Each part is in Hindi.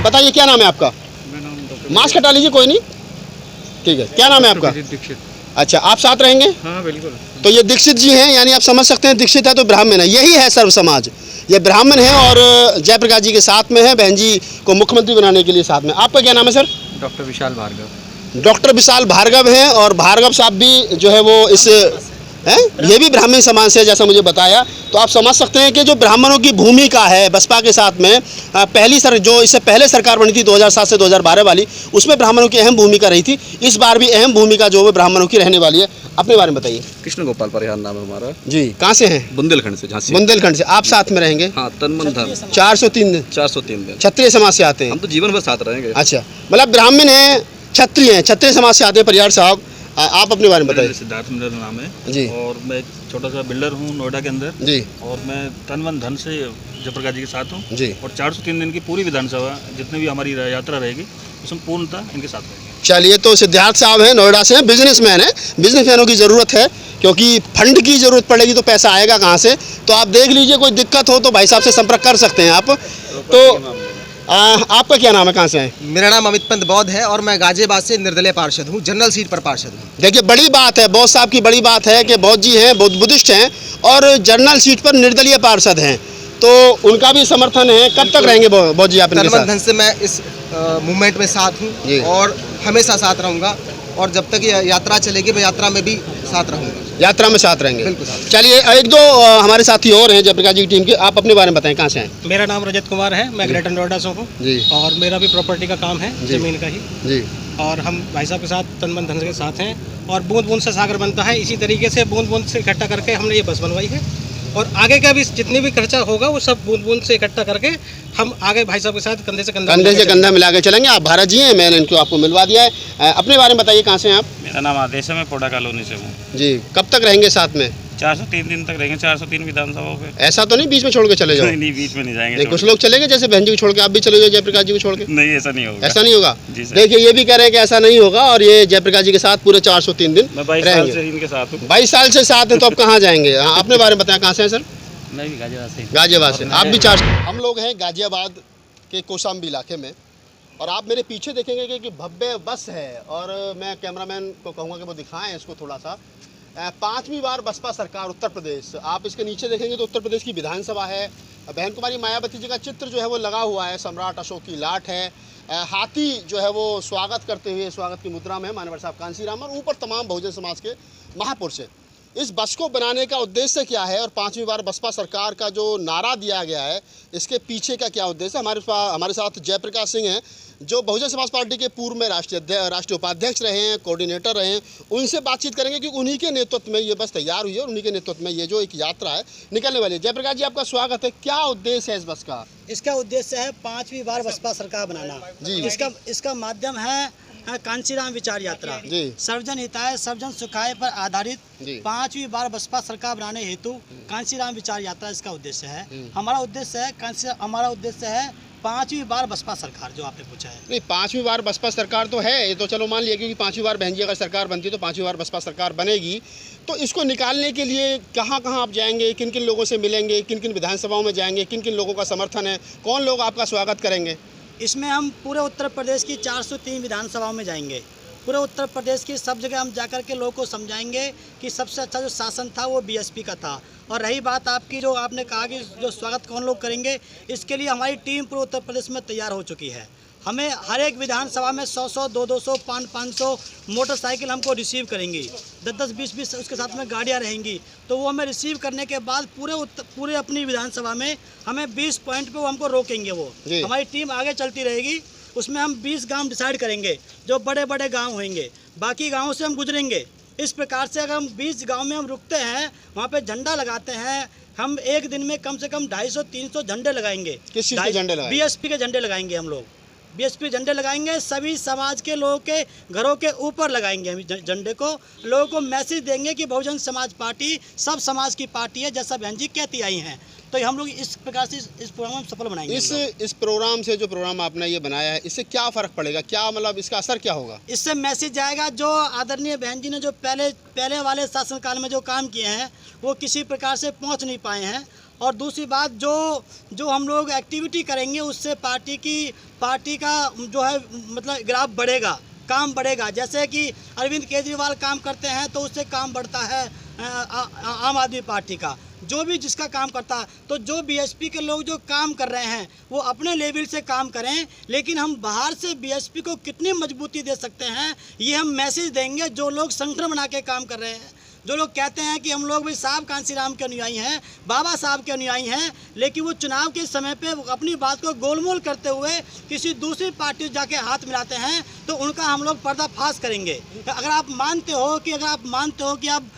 आप बताइए क्या नाम है आपका? मास्क हटा लीजिए, कोई नहीं, ठीक है। क्या नाम है आपका? दीक्षित। अच्छा, आप साथ रहेंगे? हाँ बिल्कुल। तो ये दीक्षित जी हैं, यानी आप समझ सकते हैं दीक्षित है तो ब्राह्मण है, यही है सर्व समाज। ये ब्राह्मण है और जयप्रकाश जी के साथ में है, बहन जी को मुख्यमंत्री बनाने के लिए साथ में। आपका क्या नाम है सर? डॉक्टर विशाल भार्गव। डॉक्टर विशाल भार्गव हैं और भार्गव साहब भी जो है वो इस हैं, ये भी ब्राह्मण समाज से, जैसा मुझे बताया। तो आप समझ सकते हैं कि जो ब्राह्मणों की भूमिका है बसपा के साथ में, जो इससे पहले सरकार बनी थी 2007 से 2012 वाली, उसमें ब्राह्मणों की अहम भूमिका रही थी। इस बार भी अहम भूमिका जो है ब्राह्मणों की रहने वाली है। अपने बारे में बताइए। कृष्ण गोपाल परिहार नाम है हमारा जी, कहाँ से हैं? बुंदेलखंड से, झांसी। बुंदेलखंड से। आप साथ में रहेंगे? हाँ, तन मन धन 403 दिन 403 दिन। क्षत्रिय समाज से आते हैं? हम तो जीवन भर साथ रहेंगे। अच्छा, मतलब ब्राह्मण हैं, क्षत्रिय हैं, क्षत्रिय समाज से आते हैं। परिहार साहब, आप अपने बारे में बताइए। सिद्धार्थ मेरा नाम है जी। और मैं एक छोटा सा बिल्डर हूँ नोएडा के अंदर जी और मैं तन मन धन से जयप्रकाश जी के साथ हूँ जी। और 403 दिन की पूरी विधानसभा जितनी भी हमारी यात्रा रहेगी उसमें पूर्णतः इनके साथ रहेगी। चलिए, तो सिद्धार्थ साहब हैं, नोएडा से हैं, बिजनेसमैन हैं। बिजनेसमैनों की ज़रूरत है क्योंकि फंड की ज़रूरत पड़ेगी तो पैसा आएगा कहाँ से। तो आप देख लीजिए, कोई दिक्कत हो तो भाई साहब से संपर्क कर सकते हैं आप। तो आपका क्या नाम है, कहाँ से हैं? मेरा नाम अमित पंत बौद्ध है और मैं गाजियाबाद से निर्दलीय पार्षद हूँ, जनरल सीट पर पार्षद हूँ। देखिए, बड़ी बात है, बौद्ध साहब की बड़ी बात है कि बौद्ध जी हैं, बौद्ध बुद्धिस्ट हैं और जनरल सीट पर निर्दलीय पार्षद हैं, तो उनका भी समर्थन है। कब तक रहेंगे बौद्ध जी आप इनके साथ? तन से मैं इस मूवमेंट में साथ हूँ और हमेशा साथ रहूँगा और जब तक ये यात्रा चलेगी मैं यात्रा में भी साथ रहूँगा। यात्रा में साथ रहेंगे, बिल्कुल साथ। चलिए, एक दो हमारे साथी और हैं जयप्रकाश जी की टीम के, आप अपने बारे में बताएं, कहाँ से हैं? मेरा नाम रजत कुमार है, मैं ग्रेटर नोएडा से हूँ जी। और मेरा भी प्रॉपर्टी का काम है, ज़मीन का ही जी। और हम भाई साहब के साथ तन मन धन के साथ हैं और बूंद बूंद से सागर बनता है। इसी तरीके से बूंद बूंद से इकट्ठा करके हमने ये बस बनवाई है और आगे का भी जितनी भी खर्चा होगा वो सब बूंद बूंद से इकट्ठा करके हम आगे भाई साहब के साथ कंधे से कंधा मिला के चलेंगे। आप भारत जी हैं, मैंने इनको आपको मिलवा दिया है। अपने बारे में बताइए, कहाँ से हैं आप? मेरा नाम आदेश है, मैं पोडा कॉलोनी से हूँ। जी, कब तक रहेंगे साथ में? 403 दिन तक रहेंगे, 403 विधानसभाओं पे। ऐसा तो नहीं बीच में छोड़ के चले जाओ? नहीं, बीच में नहीं जाएंगे। नहीं, कुछ लोग चलेंगे, जैसे बहन जी को छोड़ के आप भी चले जाओ जयप्रकाश जी को छोड़ के। नहीं, ऐसा नहीं होगा। ऐसा नहीं होगा? जी सर। देखिए, ये भी कह रहे हैं कि ऐसा नहीं होगा और ये जयप्रकाश जी के साथ पूरे 403 दिन मैं 22 साल से इनके साथ हूँ। 22 साल से साथ हैं, तो अब कहाँ जाएंगे? हाँ, अपने बारे में बताएं, कहाँ से हैं सर? मैं भी गाजियाबाद से। गाजियाबाद से। आप भी 4। हम लोग हैं गाजियाबाद के कौशाम्बी इलाके में और आप मेरे पीछे देखेंगे कि भव्य बस है और मैं कैमरामैन को कहूँगा कि वो दिखाएं इसको थोड़ा सा। 5वीं बार बसपा सरकार उत्तर प्रदेश, आप इसके नीचे देखेंगे तो उत्तर प्रदेश की विधानसभा है। बहन कुमारी मायावती जी का चित्र जो है वो लगा हुआ है, सम्राट अशोक की लाट है, हाथी जो है वो स्वागत करते हुए स्वागत की मुद्रा में मानवर साहब कांसीराम और ऊपर तमाम बहुजन समाज के महापुरुष। इस बस को बनाने का उद्देश्य क्या है और 5वीं बार बसपा सरकार का जो नारा दिया गया है इसके पीछे का क्या उद्देश्य है? हमारे साथ जयप्रकाश सिंह हैं जो बहुजन समाज पार्टी के पूर्व में राष्ट्रीय उपाध्यक्ष रहे हैं, कोऑर्डिनेटर रहे हैं। उनसे बातचीत करेंगे कि उन्हीं के नेतृत्व में ये बस तैयार हुई है और उन्हीं के नेतृत्व में ये जो एक यात्रा है निकलने वाली है। जयप्रकाश जी, आपका स्वागत है। क्या उद्देश्य है इस बस का? इसका उद्देश्य है 5वीं बार बसपा सरकार बनाना जी। इसका माध्यम है कांसीराम विचार यात्रा, सर्वजन हिताय सर्वजन सुखाय पर आधारित 5वीं बार बसपा सरकार बनाने हेतु कांसीराम विचार यात्रा इसका उद्देश्य है। हमारा उद्देश्य है 5वीं बार बसपा सरकार, जो आपने पूछा है। नहीं, 5वीं बार बसपा सरकार तो है, ये तो चलो मान लिया, क्योंकि 5वीं बार बहन जी अगर सरकार बनती है तो 5वीं बार बसपा सरकार बनेगी। तो इसको निकालने के लिए कहाँ कहाँ आप जाएंगे, किन किन लोगों से मिलेंगे, किन किन विधानसभाओं में जाएंगे, किन किन लोगों का समर्थन है, कौन लोग आपका स्वागत करेंगे? इसमें हम पूरे उत्तर प्रदेश की 403 विधानसभाओं में जाएंगे। पूरे उत्तर प्रदेश की सब जगह हम जाकर के लोगों को समझाएंगे कि सबसे अच्छा जो शासन था वो बीएसपी का था। और रही बात आपकी, जो आपने कहा कि जो स्वागत कौन लोग करेंगे, इसके लिए हमारी टीम पूरे उत्तर प्रदेश में तैयार हो चुकी है। हमें हर एक विधानसभा में 100-100, 200-200, 500 मोटरसाइकिल हमको रिसीव करेंगी, 10-10, 20-20 उसके साथ में गाड़ियाँ रहेंगी। तो वो हमें रिसीव करने के बाद पूरे अपनी विधानसभा में हमें 20 पॉइंट पे वो हमको रोकेंगे। वो हमारी टीम आगे चलती रहेगी, उसमें हम 20 गांव डिसाइड करेंगे जो बड़े बड़े गांव होंगे, बाकी गांवों से हम गुजरेंगे। इस प्रकार से अगर हम 20 गांव में हम रुकते हैं, वहाँ पे झंडा लगाते हैं, हम एक दिन में कम से कम 250-300 झंडे लगाएंगे। किस चीज़ के झंडे लगाएंगे? बीएसपी के झंडे लगाएंगे हम लोग। बीएसपी झंडे लगाएंगे, सभी समाज के लोगों के घरों के ऊपर लगाएंगे हम झंडे को। लोगों को मैसेज देंगे कि बहुजन समाज पार्टी सब समाज की पार्टी है, जैसा बहन जी कहती आई हैं। तो हम लोग इस प्रकार से इस प्रोग्राम सफल बनाएंगे। इस प्रोग्राम से, जो प्रोग्राम आपने ये बनाया है, इससे क्या फ़र्क पड़ेगा? क्या मतलब इसका असर क्या होगा? इससे मैसेज जाएगा, जो आदरणीय बहन जी ने जो पहले वाले शासनकाल में जो काम किए हैं वो किसी प्रकार से पहुंच नहीं पाए हैं। और दूसरी बात जो हम लोग एक्टिविटी करेंगे उससे पार्टी का जो है मतलब ग्राफ बढ़ेगा, काम बढ़ेगा। जैसे कि अरविंद केजरीवाल काम करते हैं तो उससे काम बढ़ता है आम आदमी पार्टी का, जो भी जिसका काम करता है। तो जो बीएसपी के लोग जो काम कर रहे हैं वो अपने लेवल से काम करें, लेकिन हम बाहर से बीएसपी को कितनी मजबूती दे सकते हैं ये हम मैसेज देंगे। जो लोग संगठन बना के काम कर रहे हैं, जो लोग कहते हैं कि हम लोग भी साहब कांसीराम के अनुयायी हैं, बाबा साहब के अनुयायी हैं, लेकिन वो चुनाव के समय पे अपनी बात को गोलमोल करते हुए किसी दूसरी पार्टी से जाके हाथ मिलाते हैं, तो उनका हम लोग पर्दाफाश करेंगे। अगर आप मानते हो कि आप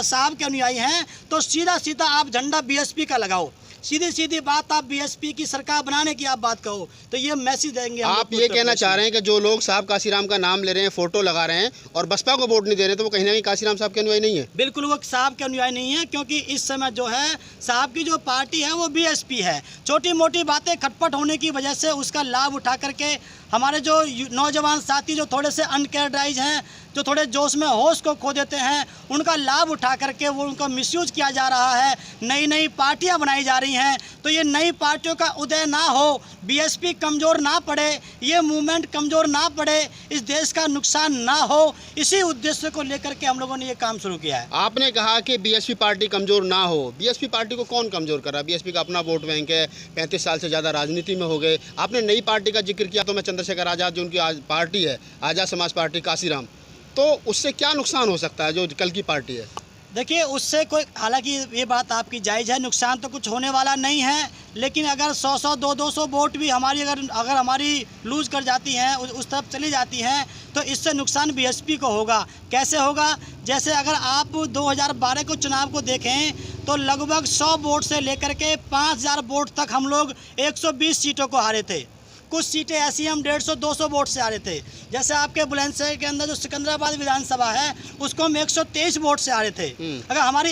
साहब के अनुयायी हैं तो सीधा सीधा आप झंडा बीएसपी का लगाओ, सीधी सीधी बात आप बीएसपी की सरकार बनाने की आप बात कहो, तो ये मैसेज देंगे। आप ये कहना चाह रहे हैं कि जो लोग साहब काशीराम का नाम ले रहे हैं, फोटो लगा रहे हैं और बसपा को वोट नहीं दे रहे, तो वो कहीं ना कहीं काशीराम साहब के अनुयायी नहीं है? बिल्कुल वो साहब के अनुयायी नहीं है, क्योंकि इस समय जो है साहब की जो पार्टी है वो बीएसपी है। छोटी मोटी बातें खटपट होने की वजह से उसका लाभ उठा करके हमारे जो नौजवान साथी जो थोड़े से अनकेयरडाइज हैं, जो थोड़े जोश में होश को खो देते हैं, उनका लाभ उठा करके वो उनका मिसयूज किया जा रहा है। नई नई पार्टियां बनाई जा रही हैं, तो ये नई पार्टियों का उदय ना हो, बीएसपी कमज़ोर ना पड़े, ये मूवमेंट कमज़ोर ना पड़े, इस देश का नुकसान ना हो, इसी उद्देश्य को लेकर के हम लोगों ने ये काम शुरू किया है। आपने कहा कि बीएसपी पार्टी कमज़ोर ना हो, बीएसपी पार्टी को कौन कमज़ोर कर रहा है? बीएसपी का अपना वोट बैंक है, 35 साल से ज़्यादा राजनीति में हो गए। आपने नई पार्टी का जिक्र किया, तो मैं चंद्रशेखर आज़ाद जो उनकी पार्टी है, आज़ाद समाज पार्टी काशीराम, तो उससे क्या नुकसान हो सकता है जो कल की पार्टी है? देखिए उससे कोई, हालांकि ये बात आपकी जायज़ है, नुकसान तो कुछ होने वाला नहीं है, लेकिन अगर 100-100 200 वोट भी हमारी अगर हमारी लूज़ कर जाती हैं, उस तरफ चली जाती हैं, तो इससे नुकसान बीएसपी को होगा। कैसे होगा? जैसे अगर आप 2012 को चुनाव को देखें तो लगभग 100 वोट से लेकर के 5000 वोट तक हम लोग 120 सीटों को हारे थे। कुछ सीटें ऐसी हम 150-200 वोट से आ रहे थे। जैसे आपके बुलंदशहर के अंदर जो सिकंदराबाद विधानसभा है उसको हम 123 वोट से आ रहे थे। अगर हमारी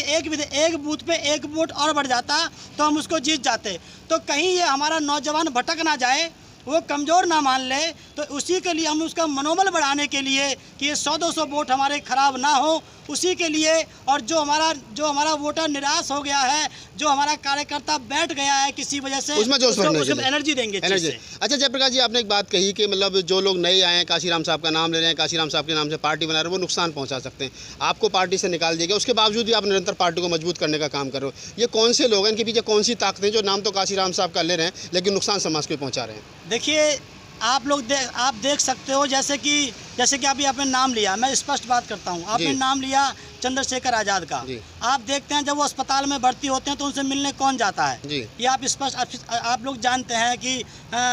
एक बूथ पे 1 वोट और बढ़ जाता तो हम उसको जीत जाते। तो कहीं ये हमारा नौजवान भटक ना जाए, वो कमज़ोर ना मान ले, तो उसी के लिए हम उसका मनोबल बढ़ाने के लिए कि ये 100-200 वोट हमारे ख़राब ना हो, उसी के लिए, और जो हमारा वोटर निराश हो गया है, जो हमारा कार्यकर्ता बैठ गया है किसी वजह से, उसमें जोश भरने के लिए एनर्जी देंगे। अच्छा जयप्रकाश जी, आपने एक बात कही कि मतलब जो लोग नए आए हैं, काशीराम साहब का नाम ले रहे हैं, काशीराम साहब के नाम से पार्टी बना रहे हैं, वो नुकसान पहुंचा सकते हैं। आपको पार्टी से निकाल दिया गया, उसके बावजूद भी आप निरंतर पार्टी को मजबूत करने का काम कर रहे हो। ये कौन से लोग हैं, इनके पीछे कौन सी ताकतें जो नाम तो काशीराम साहब का ले रहे हैं लेकिन नुकसान समाज को पहुँचा रहे हैं? देखिए आप देख सकते हो, जैसे कि अभी आपने नाम लिया, मैं स्पष्ट बात करता हूँ, आपने नाम लिया चंद्रशेखर आज़ाद का। आप देखते हैं जब वो अस्पताल में भर्ती होते हैं तो उनसे मिलने कौन जाता है? ये आप स्पष्ट आप लोग जानते हैं कि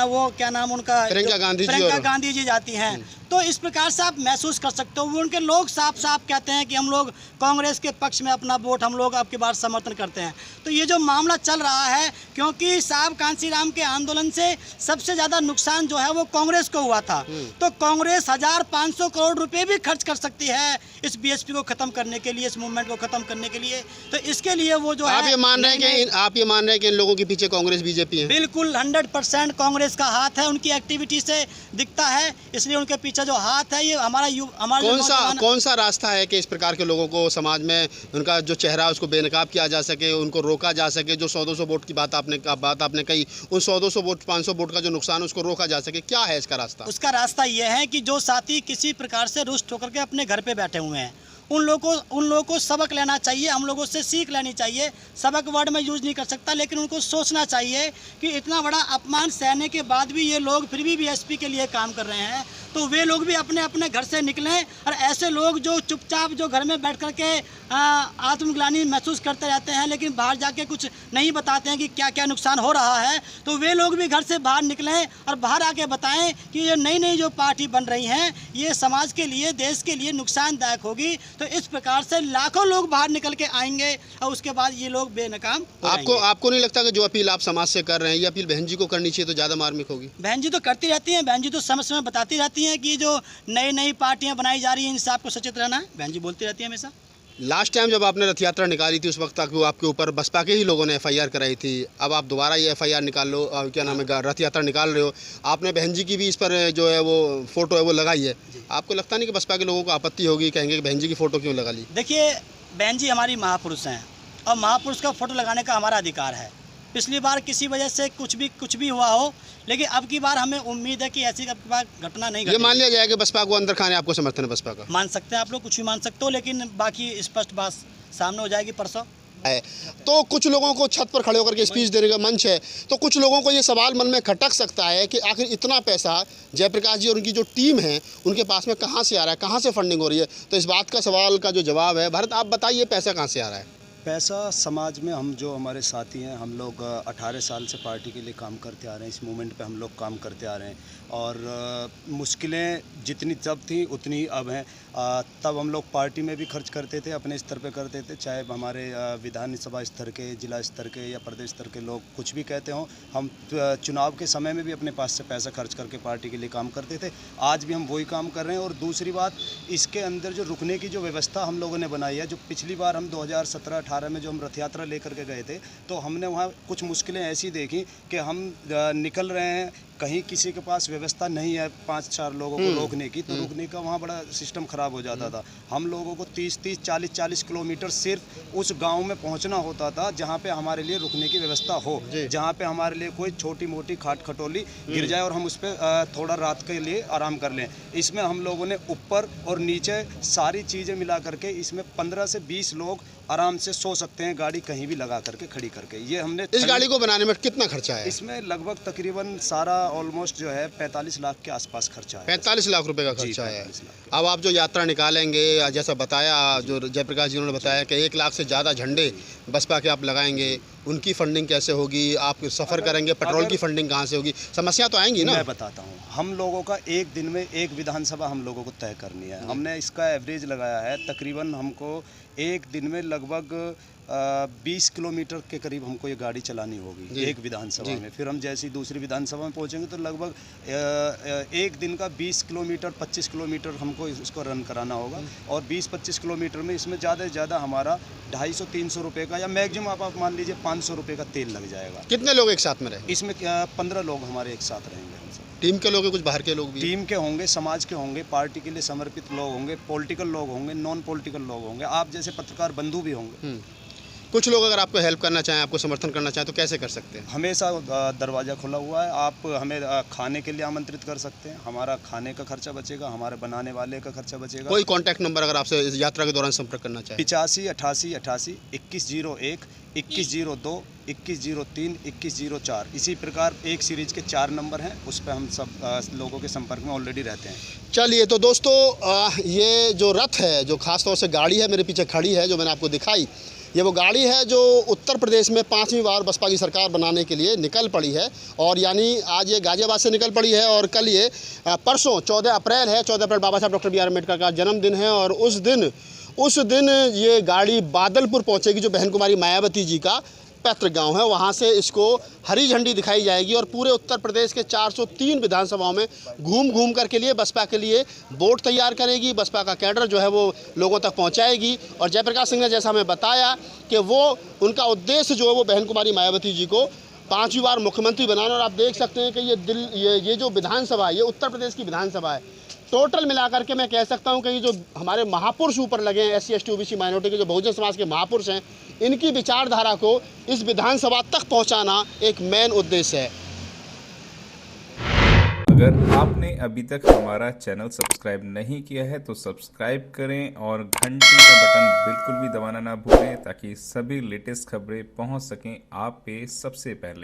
वो क्या नाम उनका, प्रियंका गांधी जी जाती हैं। तो इस प्रकार से आप महसूस कर सकते हो, वो उनके लोग साफ साफ कहते हैं कि हम लोग कांग्रेस के पक्ष में अपना वोट हम लोग आपकी बार समर्थन करते हैं। तो ये जो मामला चल रहा है, क्योंकि साहब कांसीराम के आंदोलन से सबसे ज़्यादा नुकसान जो है वो कांग्रेस को हुआ था, तो कांग्रेस 1500 करोड़ रुपए भी खर्च कर सकती है इस बीएसपी को खत्म करने के लिए, इस मूवमेंट को खत्म करने के लिए। तो इसके लिए वो जो आप ये मान रहे हैं कि इन लोगों के पीछे कांग्रेस बीजेपी है? बिल्कुल 100% कांग्रेस का हाथ है, उनकी एक्टिविटी से दिखता है, इसलिए उनके पीछे जो हाथ है ये हमारा कौन सा रास्ता है कि इस प्रकार के लोगों को समाज में उनका जो चेहरा है उसको बेनकाब किया जा सके, उनको रोका जा सके? जो 100-200 वोट की बात आपने कही, उन 100-200 वोट 500 वोट का जो नुकसान है उसको रोका जा सके, क्या है इसका रास्ता? उसका रास्ता ये है कि जो साथी किसी प्रकार से रुष्ट होकर के अपने घर पे बैठे हुए हैं, उन लोगों को सबक लेना चाहिए, हम लोगों से सीख लेनी चाहिए। सबक वर्ड में यूज़ नहीं कर सकता, लेकिन उनको सोचना चाहिए कि इतना बड़ा अपमान सहने के बाद भी ये लोग फिर भी बीएसपी के लिए काम कर रहे हैं, तो वे लोग भी अपने अपने घर से निकलें। और ऐसे लोग जो चुपचाप जो घर में बैठ कर के आत्मग्लानि महसूस करते रहते हैं लेकिन बाहर जाके कुछ नहीं बताते हैं कि क्या क्या नुकसान हो रहा है, तो वे लोग भी घर से बाहर निकलें और बाहर आके बताएं कि ये नई नई जो पार्टी बन रही हैं ये समाज के लिए, देश के लिए नुकसानदायक होगी। तो इस प्रकार से लाखों लोग बाहर निकल के आएंगे और उसके बाद ये लोग बेनकाम आपको नहीं लगता कि जो अपील आप समाज से कर रहे हैं ये अपील बहन जी को करनी चाहिए तो ज़्यादा मार्मिक होगी? बहन जी तो करती रहती हैं, बहन जी तो समय समय बताती रहती हैं कि जो नई नई पार्टियां बनाई जा रही हैं इनसे आपको सचेत रहना है, बहन जी बोलती रहती है हमेशा। लास्ट टाइम जब आपने रथ यात्रा निकाली थी उस वक्त तक आपके ऊपर बसपा के ही लोगों ने एफआईआर कराई थी, अब आप दोबारा ये एफआईआर निकाल लो, क्या नाम है, रथ यात्रा निकाल रहे हो, आपने बहन जी की भी इस पर जो है वो फ़ोटो है वो लगाई है, आपको लगता नहीं कि बसपा के लोगों को आपत्ति होगी, कहेंगे कि बहन जी की फ़ोटो क्यों लगा ली? देखिए बहन जी हमारी महापुरुष हैं, और महापुरुष का फोटो लगाने का हमारा अधिकार है। पिछली बार किसी वजह से कुछ भी हुआ हो, लेकिन अब की बार हमें उम्मीद है कि ऐसी अब की बार घटना नहीं ये घटेगी। मान लिया जाए कि बसपा को अंदर खाने आपको समर्थन है बसपा का? मान सकते हैं आप लोग, कुछ भी मान सकते हो, लेकिन बाकी स्पष्ट बात सामने हो जाएगी परसों। है तो कुछ लोगों को छत पर खड़े होकर के स्पीच देने का मंच है, तो कुछ लोगों को ये सवाल मन में खटक सकता है कि आखिर इतना पैसा जयप्रकाश जी और उनकी जो टीम है उनके पास में कहाँ से आ रहा है, कहाँ से फंडिंग हो रही है। तो इस बात का सवाल का जो जवाब है, भरत आप बताइए पैसा कहाँ से आ रहा है? पैसा समाज में हम जो हमारे साथी हैं, हम लोग 18 साल से पार्टी के लिए काम करते आ रहे हैं। इस मूवमेंट पे हम लोग काम करते आ रहे हैं और मुश्किलें जितनी तब थी उतनी अब हैं। तब हम लोग पार्टी में भी खर्च करते थे, अपने स्तर पे करते थे, चाहे हमारे विधानसभा स्तर के, जिला स्तर के या प्रदेश स्तर के लोग कुछ भी कहते हों। हम चुनाव के समय में भी अपने पास से पैसा खर्च करके पार्टी के लिए काम करते थे। आज भी हम वही काम कर रहे हैं। और दूसरी बात, इसके अंदर जो रुकने की जो व्यवस्था हम लोगों ने बनाई है, जो पिछली बार हम 2017-18 में जो हम रथ यात्रा लेकर के गए थे, तो हमने वहाँ कुछ मुश्किलें ऐसी देखी कि हम निकल रहे हैं, कहीं किसी के पास व्यवस्था नहीं है 5-4 लोगों को रोकने की, तो रुकने का वहाँ बड़ा सिस्टम ख़राब हो जाता था। हम लोगों को 30-30, 40-40 किलोमीटर सिर्फ उस गांव में पहुंचना होता था जहां पे हमारे लिए रुकने की व्यवस्था हो, जहां पे हमारे लिए कोई छोटी मोटी खाट खटोली गिर जाए और हम उस पर थोड़ा रात के लिए आराम कर लें। इसमें हम लोगों ने ऊपर और नीचे सारी चीज़ें मिला करके इसमें 15 से 20 लोग आराम से सो सकते हैं, गाड़ी कहीं भी लगा करके खड़ी करके। ये हमने इस गाड़ी को बनाने में कितना खर्चा है? इसमें लगभग तकरीबन सारा ऑलमोस्ट जो है 45 लाख के आसपास खर्चा है। 45 लाख रुपए का खर्चा है। 45 लाख। अब आप जो यात्रा निकालेंगे, जैसा बताया, जो जयप्रकाश जी उन्होंने बताया कि 1 लाख से ज़्यादा झंडे बसपा के आप लगाएंगे, उनकी फंडिंग कैसे होगी? आप सफ़र करेंगे, पेट्रोल की फंडिंग कहाँ से होगी? समस्या तो आएंगी ना? मैं बताता हूँ, हम लोगों का एक दिन में एक विधानसभा हम लोगों को तय करनी है। हमने इसका एवरेज लगाया है, तकरीबन हमको एक दिन में लगभग 20 किलोमीटर के करीब हमको ये गाड़ी चलानी होगी एक विधानसभा में। फिर हम जैसे ही दूसरी विधानसभा में पहुंचेंगे तो लगभग एक दिन का 20 किलोमीटर 25 किलोमीटर हमको इसको रन कराना होगा। और 20-25 किलोमीटर में इसमें ज़्यादा से ज़्यादा हमारा 250-300 रुपये का, या मैक्सिमम आप मान लीजिए 500 रुपये का तेल लग जाएगा। कितने लोग एक साथ में रहेंगे? इसमें 15 लोग हमारे एक साथ रहेंगे। हम सब टीम के लोग हैं, कुछ बाहर के लोग भी? टीम के होंगे, समाज के होंगे, पार्टी के लिए समर्पित लोग होंगे, पॉलिटिकल लोग होंगे, नॉन पॉलिटिकल लोग होंगे, आप जैसे पत्रकार बंधु भी होंगे। कुछ लोग अगर आपको हेल्प करना चाहें, आपको समर्थन करना चाहें, तो कैसे कर सकते हैं? हमेशा दरवाज़ा खुला हुआ है। आप हमें खाने के लिए आमंत्रित कर सकते हैं, हमारा खाने का खर्चा बचेगा, हमारे बनाने वाले का खर्चा बचेगा। कोई कांटेक्ट नंबर अगर आपसे इस यात्रा के दौरान संपर्क करना चाहें? 85 88 88 2101 2102 2103 2104। इसी प्रकार एक सीरीज के 4 नंबर हैं, उस पर हम सब लोगों के संपर्क में ऑलरेडी रहते हैं। चलिए, तो दोस्तों ये जो रथ है, जो खास तौर से गाड़ी है मेरे पीछे खड़ी है, जो मैंने आपको दिखाई, ये वो गाड़ी है जो उत्तर प्रदेश में 5वीं बार बसपा की सरकार बनाने के लिए निकल पड़ी है। और यानी आज ये गाजियाबाद से निकल पड़ी है और कल ये परसों 14 अप्रैल है। 14 अप्रैल बाबा साहब डॉक्टर बी आर अम्बेडकर का जन्मदिन है और उस दिन ये गाड़ी बादलपुर पहुंचेगी, जो बहन कुमारी मायावती जी का पैतृक गांव है। वहां से इसको हरी झंडी दिखाई जाएगी और पूरे उत्तर प्रदेश के 403 विधानसभाओं में घूम कर के लिए बसपा के लिए बोर्ड तैयार करेगी। बसपा का कैडर जो है वो लोगों तक पहुंचाएगी। और जयप्रकाश सिंह ने जैसा हमें बताया कि वो उनका उद्देश्य जो है वो बहन कुमारी मायावती जी को 5वीं बार मुख्यमंत्री बनाना। और आप देख सकते हैं कि ये जो विधानसभा है, ये उत्तर प्रदेश की विधानसभा है। टोटल मिलाकर के मैं कह सकता हूं कि ये जो हमारे महापुरुष ऊपर लगे हैं, SC ST OBC माइनॉरिटी के जो बहुजन समाज के महापुरुष हैं, इनकी विचारधारा को इस विधानसभा तक पहुंचाना एक मेन उद्देश्य है। अगर आपने अभी तक हमारा चैनल सब्सक्राइब नहीं किया है तो सब्सक्राइब करें और घंटी का बटन बिल्कुल भी दबाना ना भूलें, ताकि सभी लेटेस्ट खबरें पहुंच सकें आप पे सबसे पहले।